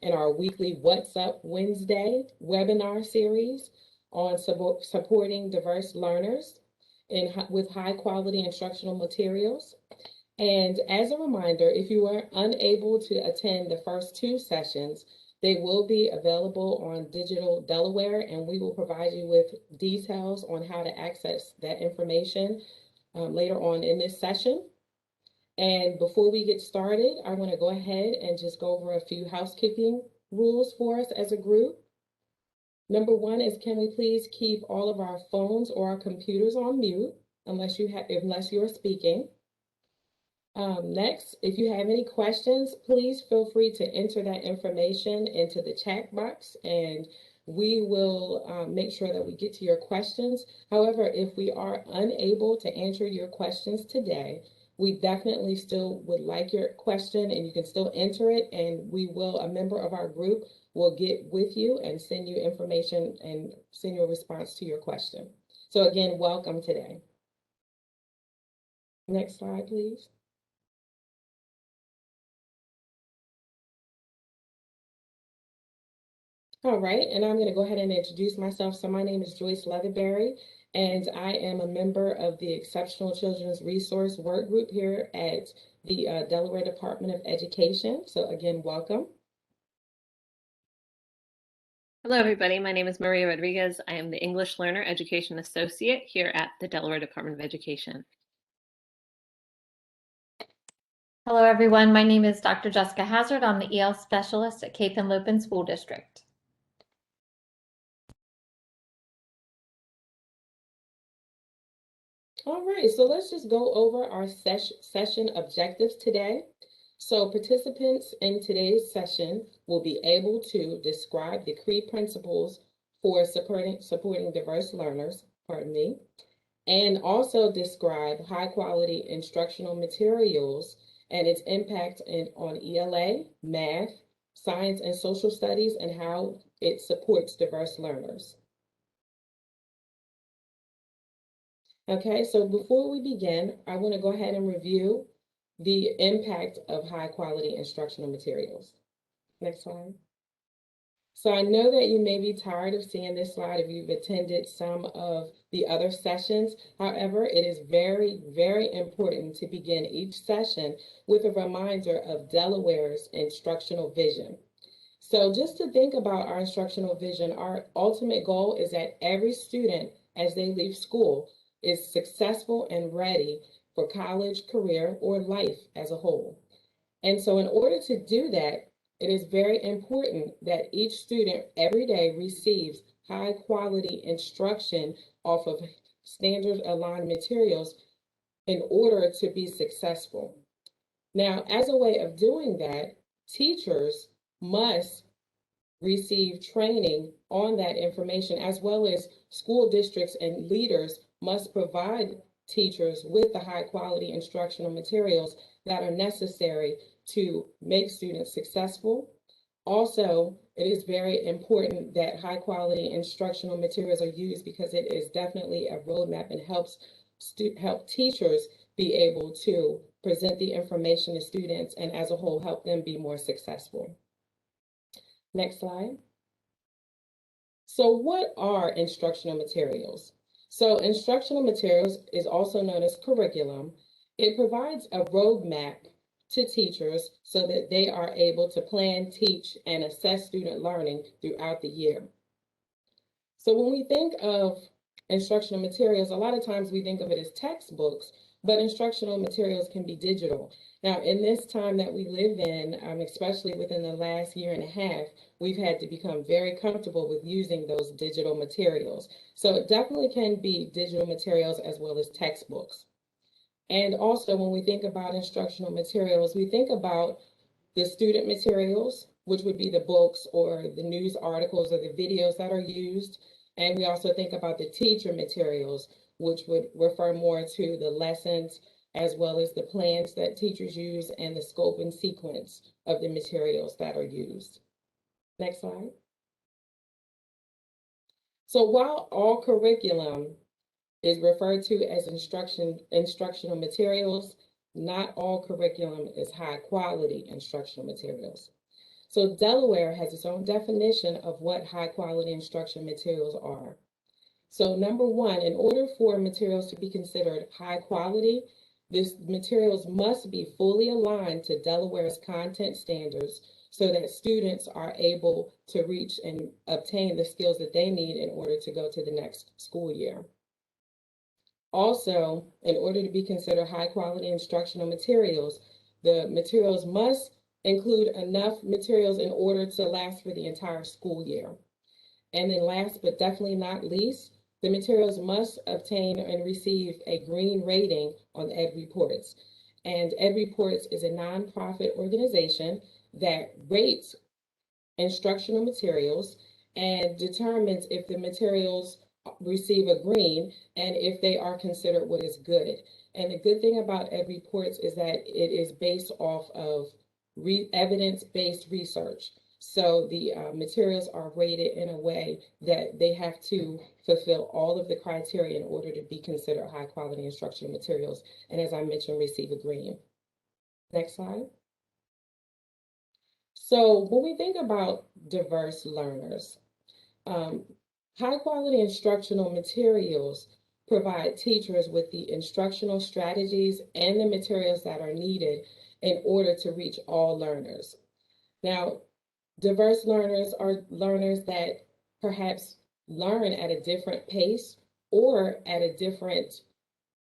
in our weekly What's Up Wednesday webinar series on supporting diverse learners with high quality instructional materials. And as a reminder, if you are unable to attend the first two sessions, they will be available on Digital Delaware, and we will provide you with details on how to access that information later on in this session. And before we get started, I want to go ahead and just go over a few housekeeping rules for us as a group. Number one is, can we please keep all of our phones or our computers on mute unless you're speaking. Next, if you have any questions, please feel free to enter that information into the chat box and we will make sure that we get to your questions. However, if we are unable to answer your questions today, we definitely still would like your question and you can still enter it, and a member of our group will get with you and send you information and send you a response to your question. So again, welcome today. Next slide, please. All right, and I'm going to go ahead and introduce myself. So my name is Joyce Leatherberry, and I am a member of the Exceptional Children's Resource Work Group here at the Delaware Department of Education. So again, welcome. Hello, everybody. My name is Maria Rodriguez. I am the English Learner Education Associate here at the Delaware Department of Education. Hello, everyone. My name is Dr. Jessica Hazard. I'm the EL Specialist at Cape Henlopen School District. All right, so let's just go over our session objectives today. So participants in today's session will be able to describe the HQIM principles for supporting diverse learners, and also describe high quality instructional materials and its impact on ELA, math, science, and social studies, and how it supports diverse learners. Okay, so before we begin, I want to go ahead and review the impact of high quality instructional materials. Next slide. So I know that you may be tired of seeing this slide if you've attended some of the other sessions. However, it is very, very important to begin each session with a reminder of Delaware's instructional vision. So just to think about our instructional vision, our ultimate goal is that every student, as they leave school, is successful and ready for college, career, or life as a whole. And so in order to do that, it is very important that each student every day receives high quality instruction off of standard aligned materials in order to be successful. Now, as a way of doing that, teachers must receive training on that information, as well as school districts and leaders must provide teachers with the high quality instructional materials that are necessary to make students successful. Also, it is very important that high quality instructional materials are used because it is definitely a roadmap and helps help teachers be able to present the information to students and as a whole help them be more successful. Next slide. So what are instructional materials? So instructional materials is also known as curriculum. It provides a roadmap to teachers so that they are able to plan, teach, and assess student learning throughout the year. So when we think of instructional materials, a lot of times we think of it as textbooks, but instructional materials can be digital. Now, in this time that we live in, especially within the last year and a half, we've had to become very comfortable with using those digital materials. So it definitely can be digital materials as well as textbooks. And also when we think about instructional materials, we think about the student materials, which would be the books or the news articles or the videos that are used. And we also think about the teacher materials, which would refer more to the lessons as well as the plans that teachers use and the scope and sequence of the materials that are used. Next slide. So while all curriculum is referred to as instructional materials, not all curriculum is high quality instructional materials. So Delaware has its own definition of what high quality instruction materials are. So number one, in order for materials to be considered high quality, these materials must be fully aligned to Delaware's content standards so that students are able to reach and obtain the skills that they need in order to go to the next school year. Also, in order to be considered high quality instructional materials, the materials must include enough materials in order to last for the entire school year. And then last but definitely not least, the materials must obtain and receive a green rating on EdReports. And EdReports is a nonprofit organization that rates instructional materials and determines if the materials receive a green and if they are considered what is good. And the good thing about EdReports is that it is based off of evidence-based research. So the materials are rated in a way that they have to fulfill all of the criteria in order to be considered high quality instructional materials. And as I mentioned, receive a green. Next slide. So when we think about diverse learners, high quality instructional materials provide teachers with the instructional strategies and the materials that are needed in order to reach all learners. Now, diverse learners are learners that perhaps learn at a different pace or at a different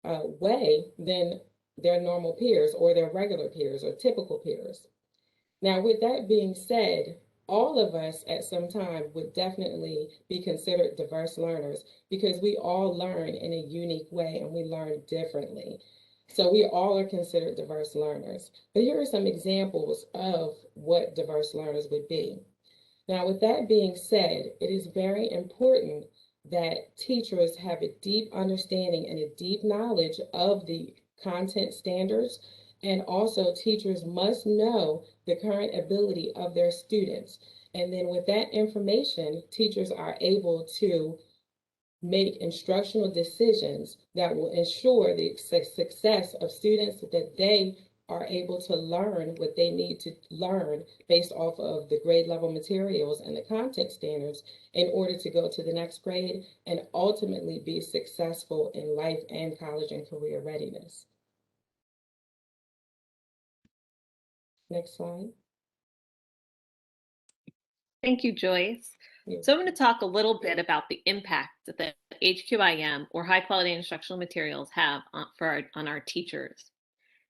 way than their normal peers or their regular peers or typical peers. Now, with that being said, all of us at some time would definitely be considered diverse learners because we all learn in a unique way and we learn differently. So we all are considered diverse learners. But here are some examples of what diverse learners would be. Now, with that being said, it is very important that teachers have a deep understanding and a deep knowledge of the content standards. And also teachers must know the current ability of their students. And then with that information, teachers are able to make instructional decisions that will ensure the success of students, that they are able to learn what they need to learn based off of the grade level materials and the content standards in order to go to the next grade and ultimately be successful in life and college and career readiness. Next slide. Thank you, Joyce. So I'm going to talk a little bit about the impact that HQIM or high quality instructional materials have on our teachers.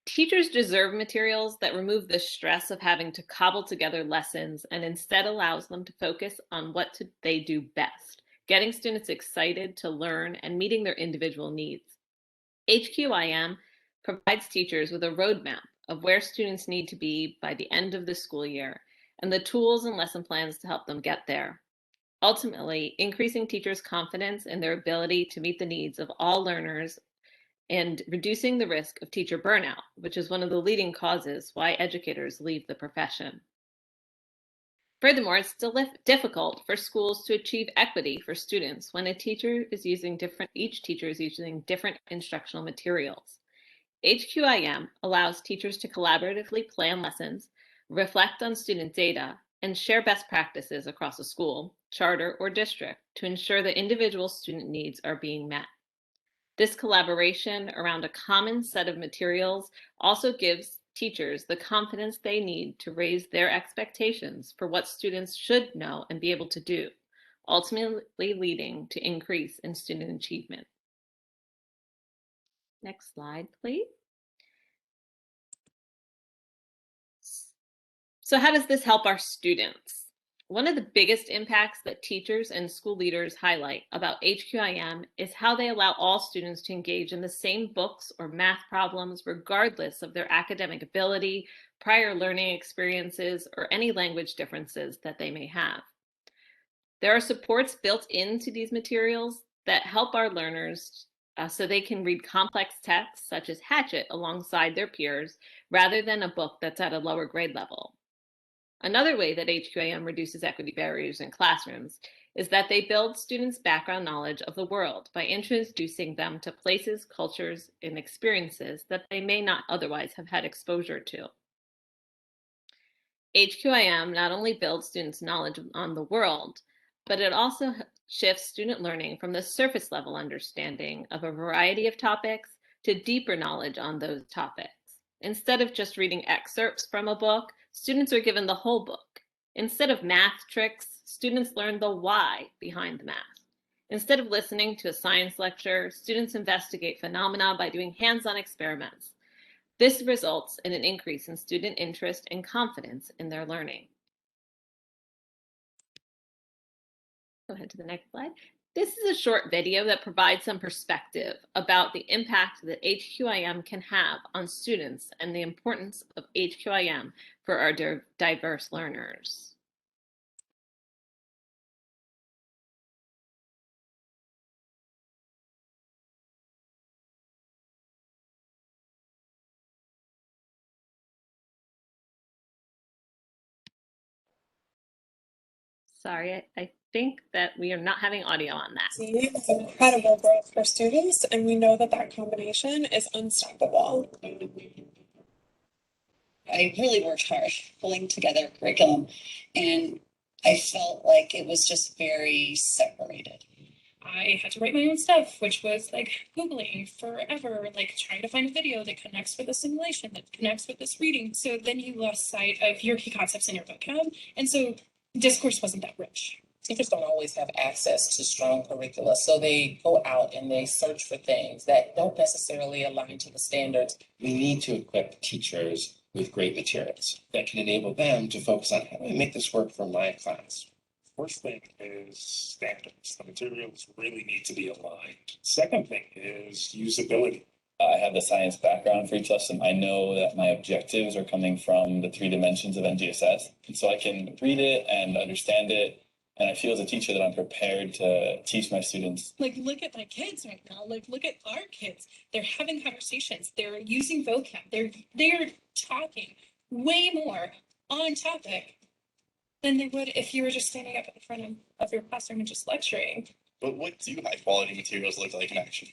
Teachers deserve materials that remove the stress of having to cobble together lessons and instead allows them to focus on what they do best, getting students excited to learn and meeting their individual needs. HQIM provides teachers with a roadmap of where students need to be by the end of the school year and the tools and lesson plans to help them get there. Ultimately, increasing teachers' confidence in their ability to meet the needs of all learners and reducing the risk of teacher burnout, which is one of the leading causes why educators leave the profession. Furthermore, it's still difficult for schools to achieve equity for students when each teacher is using different instructional materials. HQIM allows teachers to collaboratively plan lessons, reflect on student data, and share best practices across a school, charter, or district to ensure that individual student needs are being met. This collaboration around a common set of materials also gives teachers the confidence they need to raise their expectations for what students should know and be able to do, ultimately leading to increase in student achievement. Next slide, please. So how does this help our students? One of the biggest impacts that teachers and school leaders highlight about HQIM is how they allow all students to engage in the same books or math problems regardless of their academic ability, prior learning experiences, or any language differences that they may have. There are supports built into these materials that help our learners so they can read complex texts such as Hatchet alongside their peers rather than a book that's at a lower grade level. Another way that HQIM reduces equity barriers in classrooms is that they build students' background knowledge of the world by introducing them to places, cultures, and experiences that they may not otherwise have had exposure to. HQIM not only builds students' knowledge on the world, but it also shifts student learning from the surface level understanding of a variety of topics to deeper knowledge on those topics. Instead of just reading excerpts from a book, students are given the whole book. Instead of math tricks, students learn the why behind the math. Instead of listening to a science lecture, students investigate phenomena by doing hands-on experiments. This results in an increase in student interest and confidence in their learning. Go ahead to the next slide. This is a short video that provides some perspective about the impact that HQIM can have on students and the importance of HQIM for our diverse learners. Sorry, I think that we are not having audio on that. See incredible growth for students, and we know that that combination is unstoppable. I really worked hard pulling together a curriculum, and I felt like it was just very separated. I had to write my own stuff, which was like Googling forever, like trying to find a video that connects with a simulation, that connects with this reading. So then you lost sight of your key concepts in your vocab. And so discourse wasn't that rich. Teachers don't always have access to strong curricula, so they go out and they search for things that don't necessarily align to the standards. We need to equip teachers with great materials that can enable them to focus on how do I make this work for my class. First thing is standards. The materials really need to be aligned. Second thing is usability. I have the science background for each lesson. I know that my objectives are coming from the 3 dimensions of NGSS. And so I can read it and understand it. And I feel as a teacher that I'm prepared to teach my students. Like, look at my kids right now. Like, look at our kids. They're having conversations. They're using vocab. They're talking way more on topic than they would if you were just standing up in front of your classroom and just lecturing. But what do high quality materials look like in action?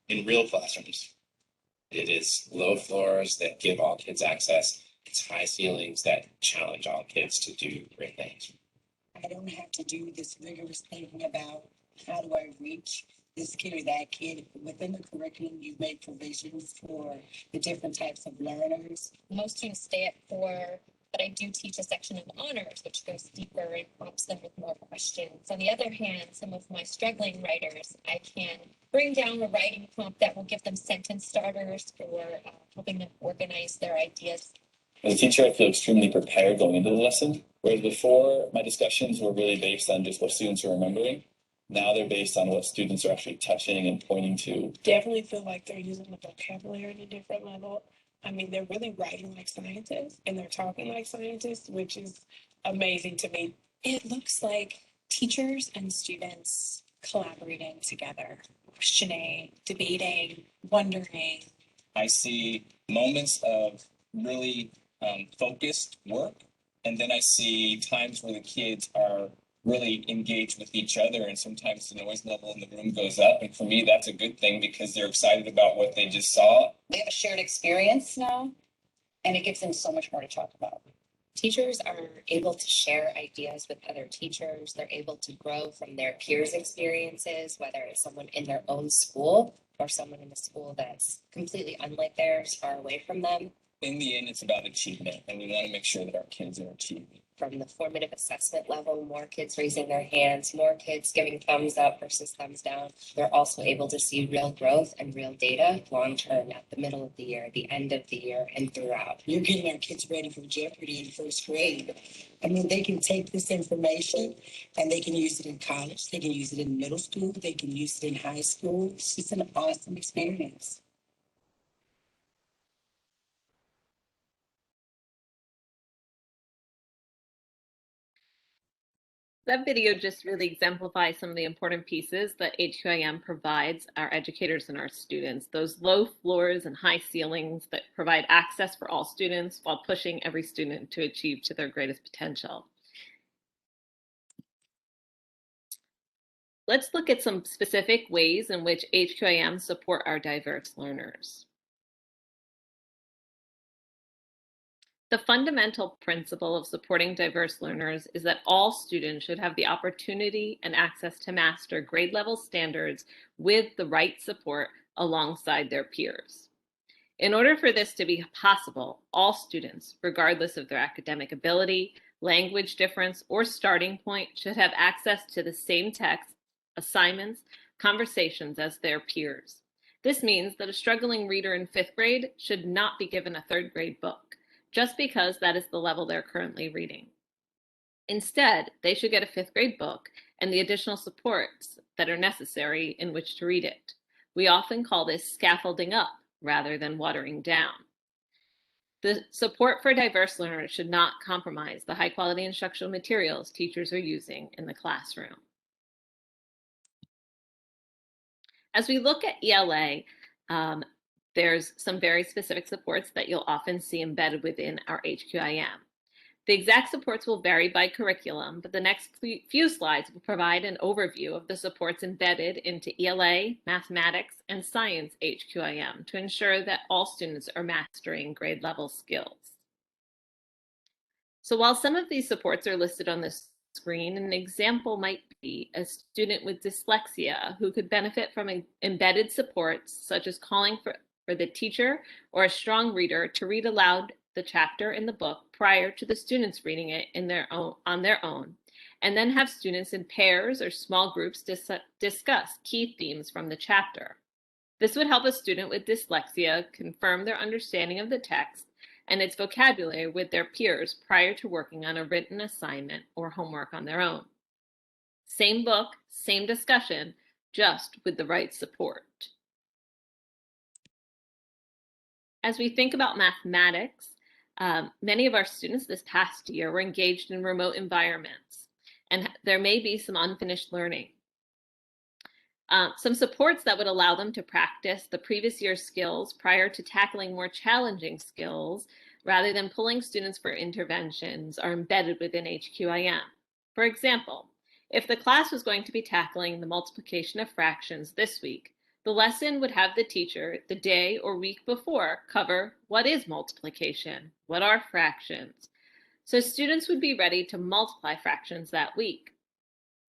In real classrooms, it is low floors that give all kids access. It's high ceilings that challenge all kids to do great things. I don't have to do this rigorous thinking about how do I reach this kid or that kid. Within the curriculum, you've made provisions for the different types of learners. Most students stay at 4, but I do teach a section of honors, which goes deeper and prompts them with more questions. On the other hand, some of my struggling writers, I can bring down a writing prompt that will give them sentence starters or helping them organize their ideas. As a teacher, I feel extremely prepared going into the lesson, whereas before my discussions were really based on just what students are remembering. Now they're based on what students are actually touching and pointing to. Definitely feel like they're using the vocabulary at a different level. I mean, they're really writing like scientists and they're talking like scientists, which is amazing to me. It looks like teachers and students collaborating together, questioning, debating, wondering. I see moments of really focused work, and then I see times where the kids are really engaged with each other, and sometimes the noise level in the room goes up, and for me that's a good thing because they're excited about what they just saw. They have a shared experience now, and it gives them so much more to talk about. Teachers are able to share ideas with other teachers. They're able to grow from their peers' experiences, whether it's someone in their own school or someone in a school that's completely unlike theirs, far away from them. In the end, it's about achievement, and we want to make sure that our kids are achieving. From the formative assessment level, more kids raising their hands, more kids giving thumbs up versus thumbs down. They're also able to see real growth and real data long-term at the middle of the year, the end of the year, and throughout. You're getting our kids ready for Jeopardy in first grade. I mean, they can take this information and they can use it in college. They can use it in middle school. They can use it in high school. It's just an awesome experience. That video just really exemplifies some of the important pieces that HQIM provides our educators and our students. Those low floors and high ceilings that provide access for all students while pushing every student to achieve to their greatest potential. Let's look at some specific ways in which HQIM support our diverse learners. The fundamental principle of supporting diverse learners is that all students should have the opportunity and access to master grade level standards with the right support alongside their peers. In order for this to be possible, all students, regardless of their academic ability, language difference, or starting point, should have access to the same text, assignments, conversations as their peers. This means that a struggling reader in 5th grade should not be given a 3rd grade book, just because that is the level they're currently reading. Instead, they should get a 5th grade book and the additional supports that are necessary in which to read it. We often call this scaffolding up rather than watering down. The support for diverse learners should not compromise the high quality instructional materials teachers are using in the classroom. As we look at ELA, there's some very specific supports that you'll often see embedded within our HQIM. The exact supports will vary by curriculum, but the next few slides will provide an overview of the supports embedded into ELA, mathematics, and science HQIM to ensure that all students are mastering grade level skills. So while some of these supports are listed on the screen, an example might be a student with dyslexia who could benefit from embedded supports such as calling for the teacher or a strong reader to read aloud the chapter in the book prior to the students reading it on their own, and then have students in pairs or small groups discuss key themes from the chapter. This would help a student with dyslexia confirm their understanding of the text and its vocabulary with their peers prior to working on a written assignment or homework on their own. Same book, same discussion, just with the right support. As we think about mathematics, many of our students this past year were engaged in remote environments, and there may be some unfinished learning. Some supports that would allow them to practice the previous year's skills prior to tackling more challenging skills rather than pulling students for interventions are embedded within HQIM. For example, if the class was going to be tackling the multiplication of fractions this week, the lesson would have the teacher the day or week before cover what is multiplication, what are fractions, so students would be ready to multiply fractions that week.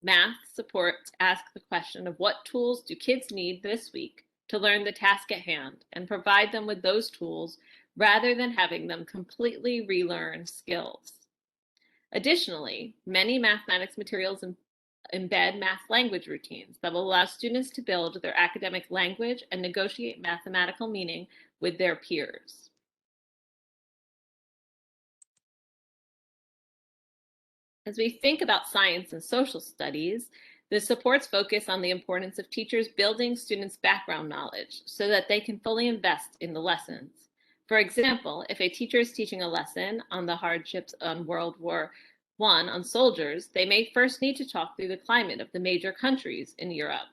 Math supports ask the question of what tools do kids need this week to learn the task at hand and provide them with those tools rather than having them completely relearn skills. Additionally, many mathematics materials embed math language routines that will allow students to build their academic language and negotiate mathematical meaning with their peers. As we think about science and social studies, the supports focus on the importance of teachers building students' background knowledge so that they can fully invest in the lessons. For example, if a teacher is teaching a lesson on the hardships on World War I on soldiers, they may first need to talk through the climate of the major countries in Europe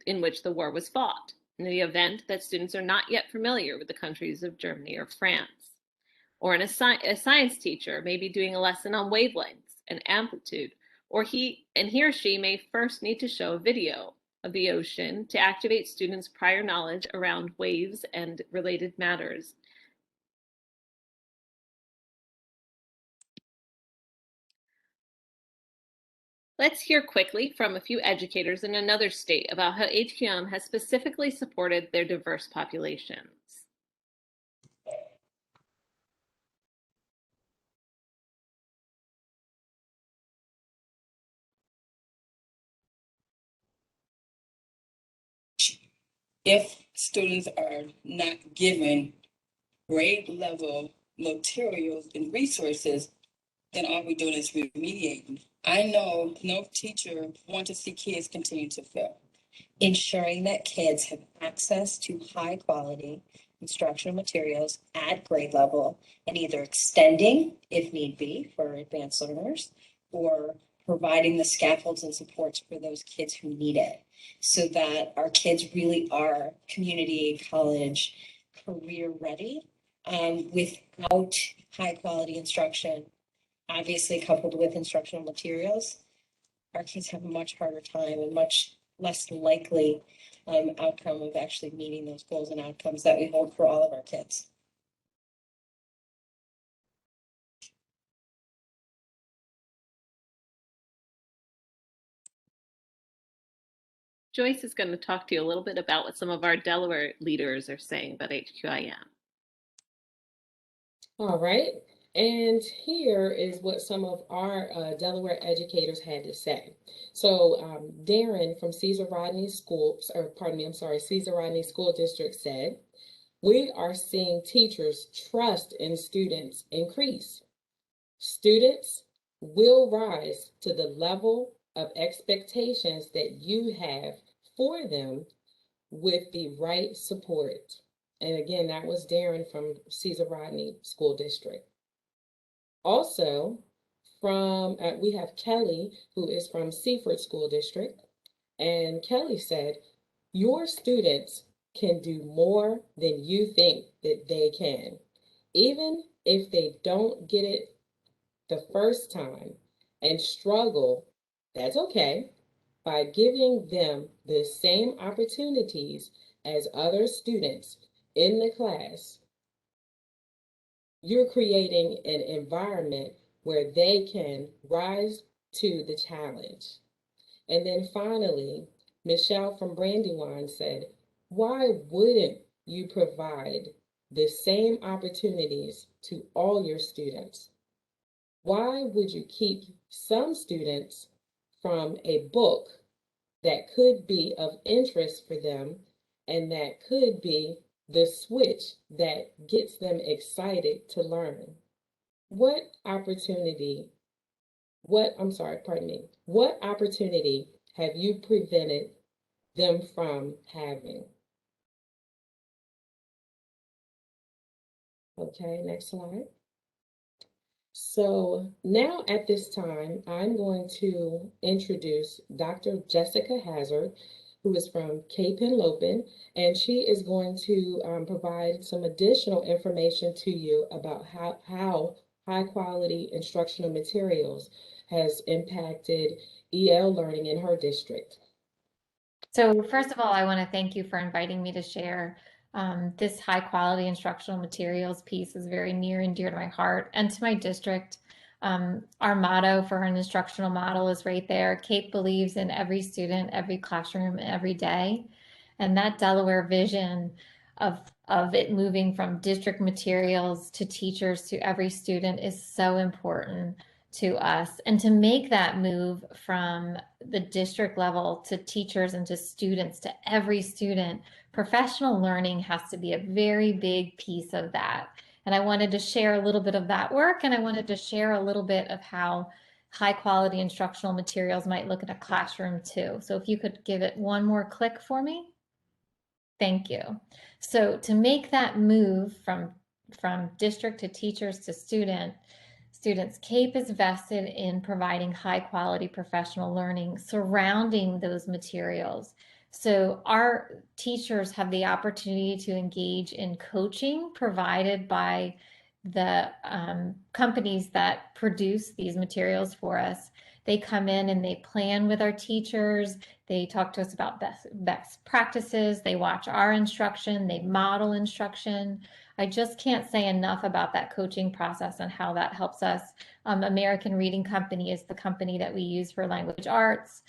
in which the war was fought, in the event that students are not yet familiar with the countries of Germany or France. Or a science teacher may be doing a lesson on wavelengths and amplitude, or he or she may first need to show a video of the ocean to activate students' prior knowledge around waves and related matters. Let's hear quickly from a few educators in another state about how HQIM has specifically supported their diverse populations. If students are not given grade level materials and resources, then all we're doing is remediating. I know no teacher wants to see kids continue to fail. Ensuring that kids have access to high quality instructional materials at grade level and either extending, if need be, for advanced learners, or providing the scaffolds and supports for those kids who need it, so that our kids really are community, college, career ready, without high quality instruction, obviously coupled with instructional materials. Our kids have a much harder time and much less likely outcome of actually meeting those goals and outcomes that we hold for all of our kids. Joyce is going to talk to you a little bit about what some of our Delaware leaders are saying about HQIM. All right, and here is what some of our Delaware educators had to say. So Darren from Caesar Rodney School, or pardon me, I'm sorry, Caesar Rodney School District said, "We are seeing teachers' trust in students increase. Students will rise to the level of expectations that you have for them with the right support." And again, that was Darren from Caesar Rodney School District. Also, from we have Kelly, who is from Seaford School District. And Kelly said, "Your students can do more than you think that they can. Even if they don't get it the first time and struggle, that's okay. By giving them the same opportunities as other students in the class, you're creating an environment where they can rise to the challenge." And then finally, Michelle from Brandywine said, "Why wouldn't you provide the same opportunities to all your students? Why would you keep some students from a book that could be of interest for them and that could be the switch that gets them excited to learn? What opportunity have you prevented them from having?" Okay, next slide. So now at this time, I'm going to introduce Dr. Jessica Hazard, who is from Cape Henlopen, and she is going to provide some additional information to you about how high quality instructional materials has impacted EL learning in her district. So first of all, I want to thank you for inviting me to share. This high quality instructional materials piece is very near and dear to my heart and to my district. Our motto for an instructional model is right there. Cape believes in every student, every classroom, every day. And that Delaware vision of it moving from district materials to teachers to every student is so important to us. And to make that move from the district level to teachers and to students, to every student, professional learning has to be a very big piece of that. And I wanted to share a little bit of that work, and I wanted to share a little bit of how high quality instructional materials might look in a classroom too. So if you could give it one more click for me. Thank you. So to make that move from district to teachers to students, CAPE is vested in providing high quality professional learning surrounding those materials. So our teachers have the opportunity to engage in coaching provided by the companies that produce these materials for us. They come in and they plan with our teachers. They talk to us about best practices. They watch our instruction. They model instruction. I just can't say enough about that coaching process and how that helps us. American Reading Company is the company that we use for language arts.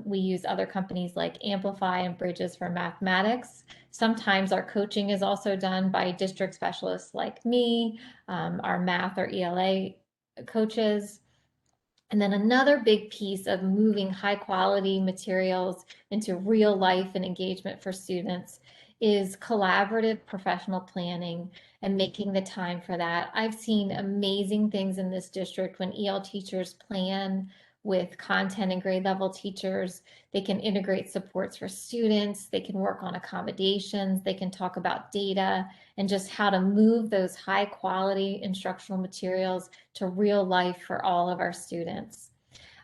We use other companies like Amplify and Bridges for mathematics. Sometimes our coaching is also done by district specialists like me, our math or ELA coaches. And then another big piece of moving high quality materials into real life and engagement for students is collaborative professional planning and making the time for that. I've seen amazing things in this district when EL teachers plan with content and grade level teachers. They can integrate supports for students, they can work on accommodations, they can talk about data and just how to move those high quality instructional materials to real life for all of our students.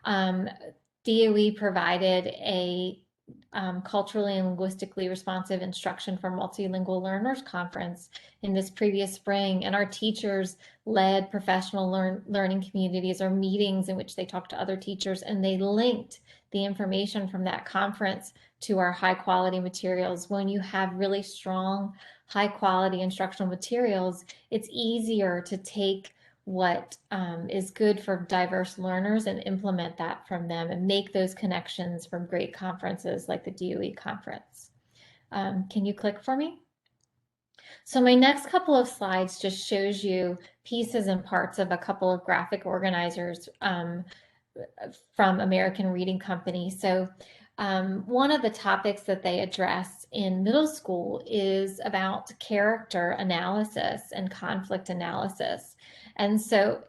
DOE provided a culturally and linguistically responsive instruction for multilingual learners conference in this previous spring, and our teachers led professional learning communities or meetings in which they talked to other teachers, and they linked the information from that conference to our high quality materials. When you have really strong high quality instructional materials, it's easier to take what is good for diverse learners and implement that from them and make those connections from great conferences like the DOE conference. Can you click for me? So my next couple of slides just shows you pieces and parts of a couple of graphic organizers from American Reading Company. So one of the topics that they address in middle school is about character analysis and conflict analysis. And so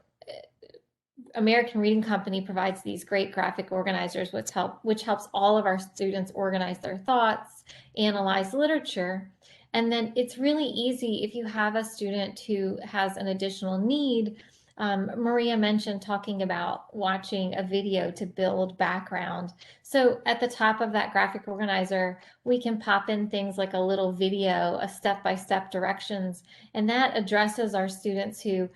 American Reading Company provides these great graphic organizers which helps all of our students organize their thoughts, analyze literature. And then it's really easy if you have a student who has an additional need. Maria mentioned talking about watching a video to build background. So at the top of that graphic organizer, we can pop in things like a little video, a step-by-step directions, and that addresses our students who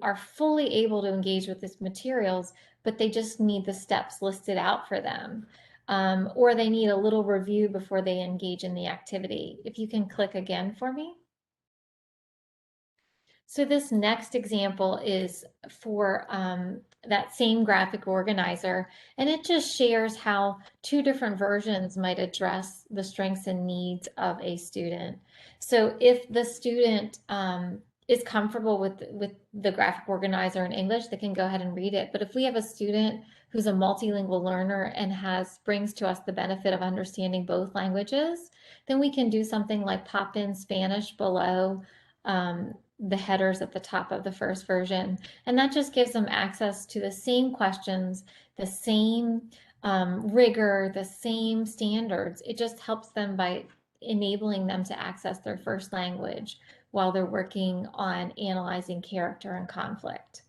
are fully able to engage with these materials, but they just need the steps listed out for them. Or they need a little review before they engage in the activity. If you can click again for me. So this next example is for that same graphic organizer, and it just shares how two different versions might address the strengths and needs of a student. So if the student is comfortable with the graphic organizer in English, they can go ahead and read it. But if we have a student who's a multilingual learner and brings to us the benefit of understanding both languages, then we can do something like pop in Spanish below the headers at the top of the first version. And that just gives them access to the same questions, the same rigor, the same standards. It just helps them by enabling them to access their first language while they're working on analyzing character and conflict.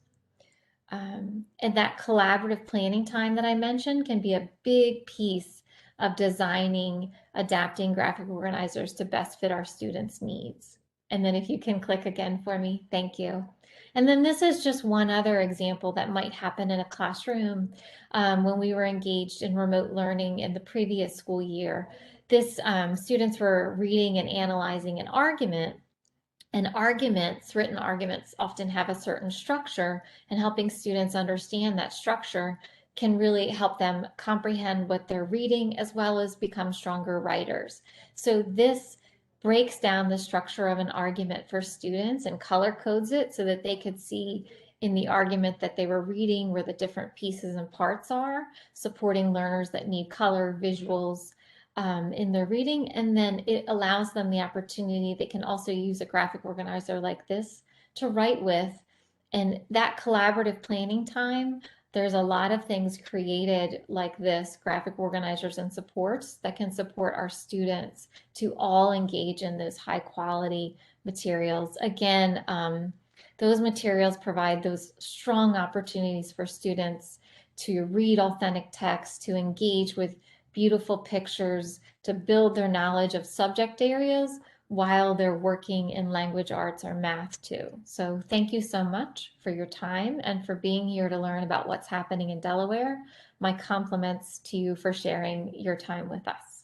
And that collaborative planning time that I mentioned can be a big piece of designing, adapting graphic organizers to best fit our students' needs. And then if you can click again for me, thank you. And then this is just one other example that might happen in a classroom when we were engaged in remote learning in the previous school year. Students were reading and analyzing an argument. And written arguments often have a certain structure, and helping students understand that structure can really help them comprehend what they're reading as well as become stronger writers. So this breaks down the structure of an argument for students and color codes it so that they could see in the argument that they were reading where the different pieces and parts are, supporting learners that need color, visuals, in their reading, and then it allows them the opportunity. They can also use a graphic organizer like this to write with, and that collaborative planning time, there's a lot of things created like this, graphic organizers and supports that can support our students to all engage in those high quality materials. Again, those materials provide those strong opportunities for students to read authentic text, to engage with beautiful pictures, to build their knowledge of subject areas while they're working in language arts or math too. So thank you so much for your time and for being here to learn about what's happening in Delaware. My compliments to you for sharing your time with us.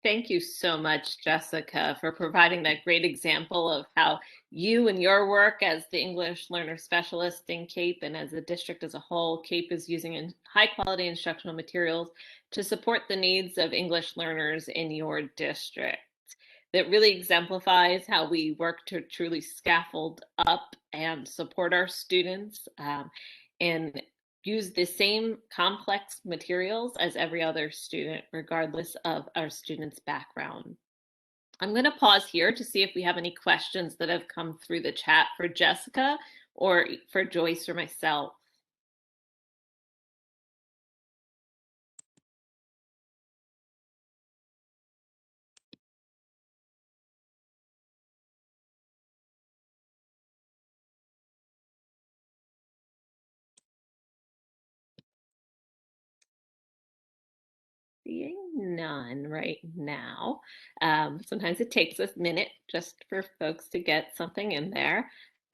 Thank you so much, Jessica, for providing that great example of how you and your work as the English learner specialist in CAPE and as a district as a whole, CAPE is using high quality instructional materials to support the needs of English learners in your district. That really exemplifies how we work to truly scaffold up and support our students and use the same complex materials as every other student, regardless of our student's background. I'm going to pause here to see if we have any questions that have come through the chat for Jessica or for Joyce or myself. Seeing none right now. Sometimes it takes a minute just for folks to get something in there.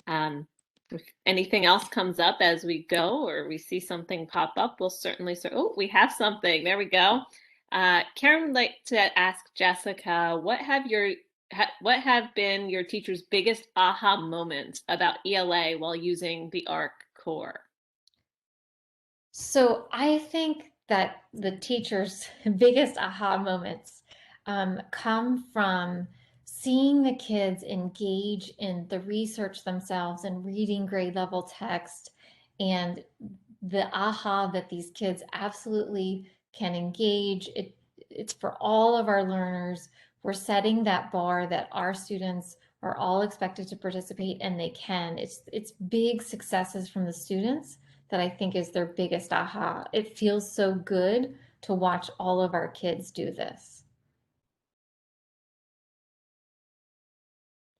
If anything else comes up as we go or we see something pop up, we'll certainly oh, we have something. There we go. Karen would like to ask Jessica, what have your what have been your teacher's biggest aha moments about ELA while using the ARC core? So I think that the teacher's biggest aha moments come from seeing the kids engage in the research themselves and reading grade level text, and the aha that these kids absolutely can engage. It's for all of our learners. We're setting that bar that our students are all expected to participate, and they can. It's big successes from the students that I think is their biggest aha. It feels so good to watch all of our kids do this.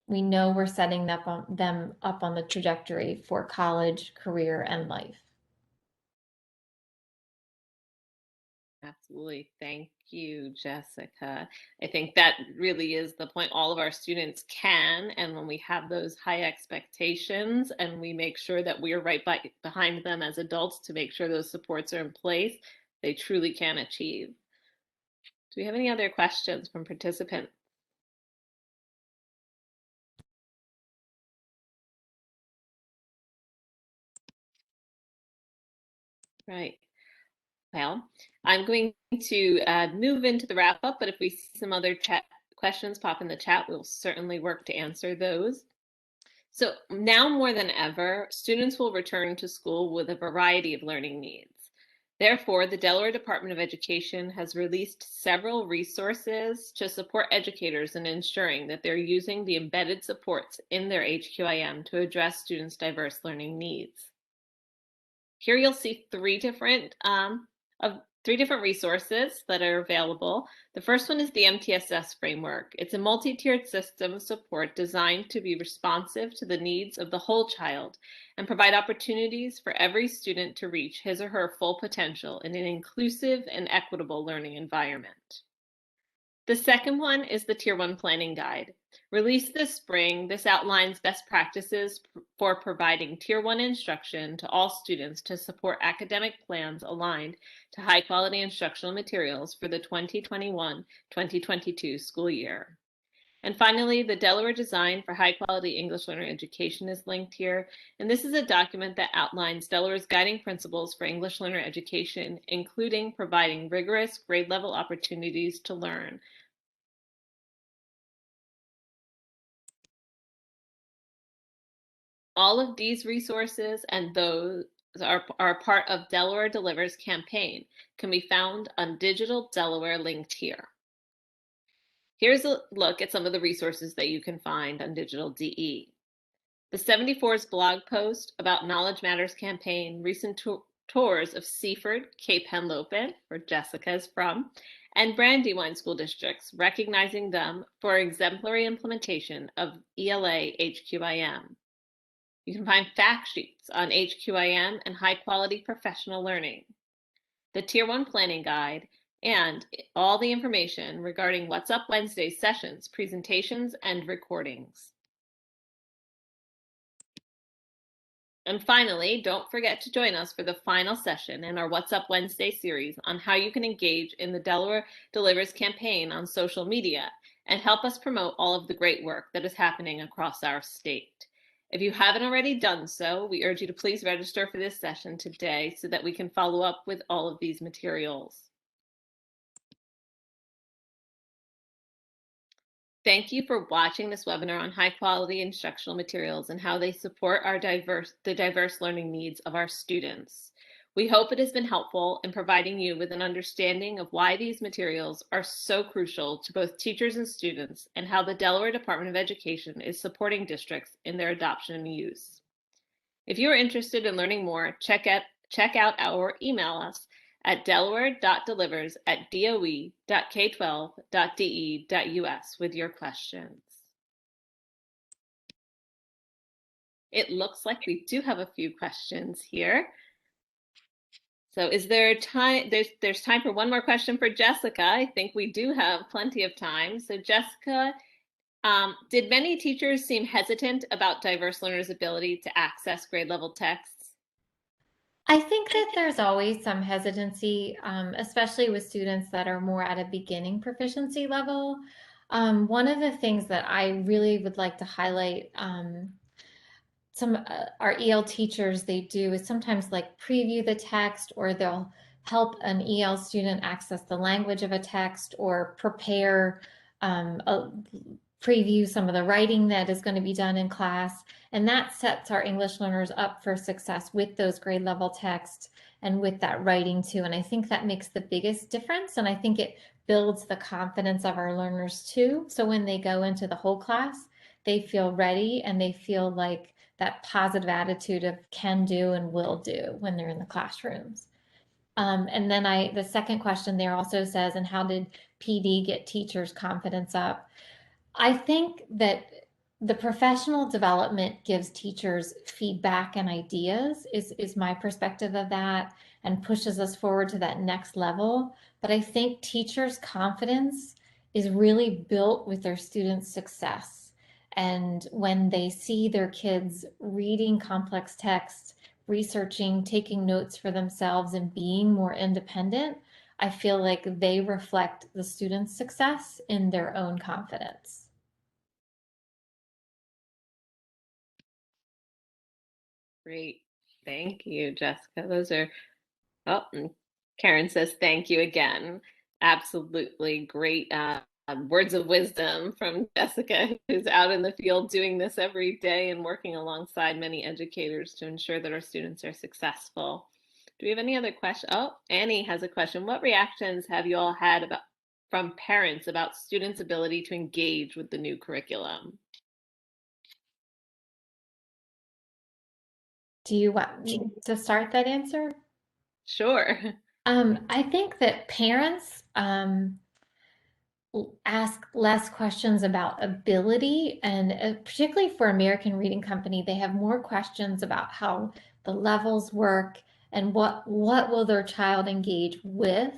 We know we're setting them up on the trajectory for college, career, and life. Absolutely. Thank you, Jessica. I think that really is the point. All of our students can, and when we have those high expectations and we make sure that we're right behind them as adults to make sure those supports are in place, they truly can achieve. Do we have any other questions from participants? Right. Well, I'm going to move into the wrap up, but if we see some other chat questions pop in the chat, we'll certainly work to answer those. So now more than ever, students will return to school with a variety of learning needs. Therefore, the Delaware Department of Education has released several resources to support educators in ensuring that they're using the embedded supports in their HQIM to address students' diverse learning needs. Here you'll see three different resources that are available. The first one is the MTSS framework. It's a multi-tiered system of support designed to be responsive to the needs of the whole child and provide opportunities for every student to reach his or her full potential in an inclusive and equitable learning environment. The second one is the Tier 1 Planning Guide. Released this spring, this outlines best practices for providing Tier 1 instruction to all students to support academic plans aligned to high-quality instructional materials for the 2021-2022 school year. And finally, the Delaware Design for High-Quality English Learner Education is linked here. And this is a document that outlines Delaware's guiding principles for English learner education, including providing rigorous grade-level opportunities to learn. All of these resources and those are part of Delaware Delivers campaign, can be found on Digital Delaware linked here. Here's a look at some of the resources that you can find on Digital DE. The 74's blog post about Knowledge Matters campaign, recent tours of Seaford, Cape Henlopen, where Jessica is from, and Brandywine school districts, recognizing them for exemplary implementation of ELA HQIM. You can find fact sheets on HQIM and high-quality professional learning, the Tier 1 Planning Guide, and all the information regarding What's Up Wednesday sessions, presentations, and recordings. And finally, don't forget to join us for the final session in our What's Up Wednesday series on how you can engage in the Delaware Delivers campaign on social media and help us promote all of the great work that is happening across our state. If you haven't already done so, we urge you to please register for this session today so that we can follow up with all of these materials. Thank you for watching this webinar on high quality instructional materials and how they support the diverse learning needs of our students. We hope it has been helpful in providing you with an understanding of why these materials are so crucial to both teachers and students and how the Delaware Department of Education is supporting districts in their adoption and use. If you are interested in learning more, check out or email us at delaware.delivers@doe.k12.de.us with your questions. It looks like we do have a few questions here. So is there time? There's time for one more question for Jessica. I think we do have plenty of time. So Jessica, did many teachers seem hesitant about diverse learners' ability to access grade level texts? I think that there's always some hesitancy, especially with students that are more at a beginning proficiency level. One of the things that I really would like to highlight, some our EL teachers, they do is sometimes like preview the text, or they'll help an EL student access the language of a text, or prepare preview some of the writing that is going to be done in class. And that sets our English learners up for success with those grade level texts and with that writing too. And I think that makes the biggest difference. And I think it builds the confidence of our learners too. So when they go into the whole class, they feel ready and they feel like that positive attitude of can do and will do when they're in the classrooms. And then the second question there also says, and how did PD get teachers' confidence up? I think that the professional development gives teachers feedback and ideas is my perspective of that, and pushes us forward to that next level. But I think teachers' confidence is really built with their students' success. And when they see their kids reading complex text, researching, taking notes for themselves, and being more independent, I feel like they reflect the students' success in their own confidence. Great. Thank you, Jessica. Those are, oh, and Karen says thank you again. Absolutely great words of wisdom from Jessica, who's out in the field doing this every day and working alongside many educators to ensure that our students are successful. Do we have any other questions? Oh, Annie has a question. What reactions have you all had from parents about students' ability to engage with the new curriculum? Do you want me to start that answer? Sure. I think that parents ask less questions about ability, and particularly for American Reading Company, they have more questions about how the levels work and what will their child engage with.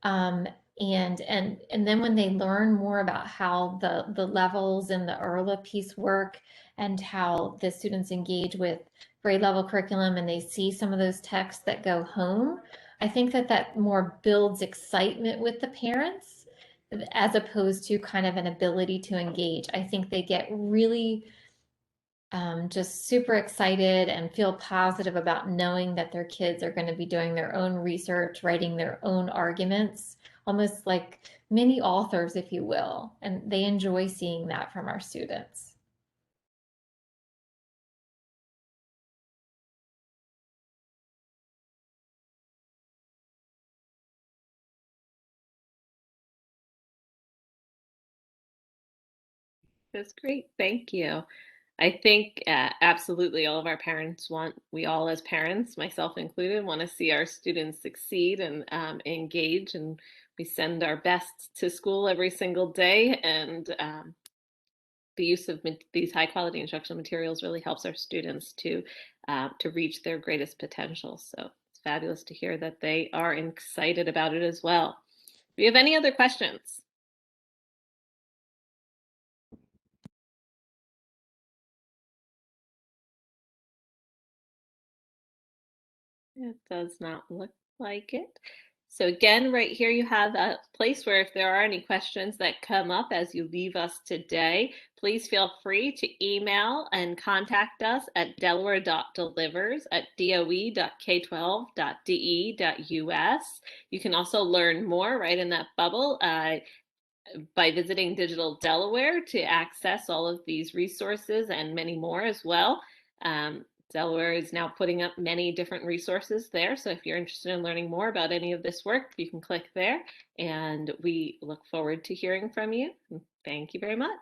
And then when they learn more about how the levels and the ERLA piece work, and how the students engage with grade level curriculum, and they see some of those texts that go home, I think that more builds excitement with the parents, as opposed to kind of an ability to engage. I think they get really just super excited and feel positive about knowing that their kids are going to be doing their own research, writing their own arguments, almost like mini authors, if you will. And they enjoy seeing that from our students. That's great. Thank you. I think absolutely all of our parents we all as parents, myself included, want to see our students succeed and engage, and we send our best to school every single day. And the use of these high quality instructional materials really helps our students to reach their greatest potential. So it's fabulous to hear that they are excited about it as well. Do you have any other questions? It does not look like it. So again, right here you have a place where if there are any questions that come up as you leave us today, please feel free to email and contact us at delaware.delivers@doe.k12.de.us. You can also learn more right in that bubble by visiting Digital Delaware to access all of these resources and many more as well. Delaware is now putting up many different resources there. So if you're interested in learning more about any of this work, you can click there. And we look forward to hearing from you. Thank you very much.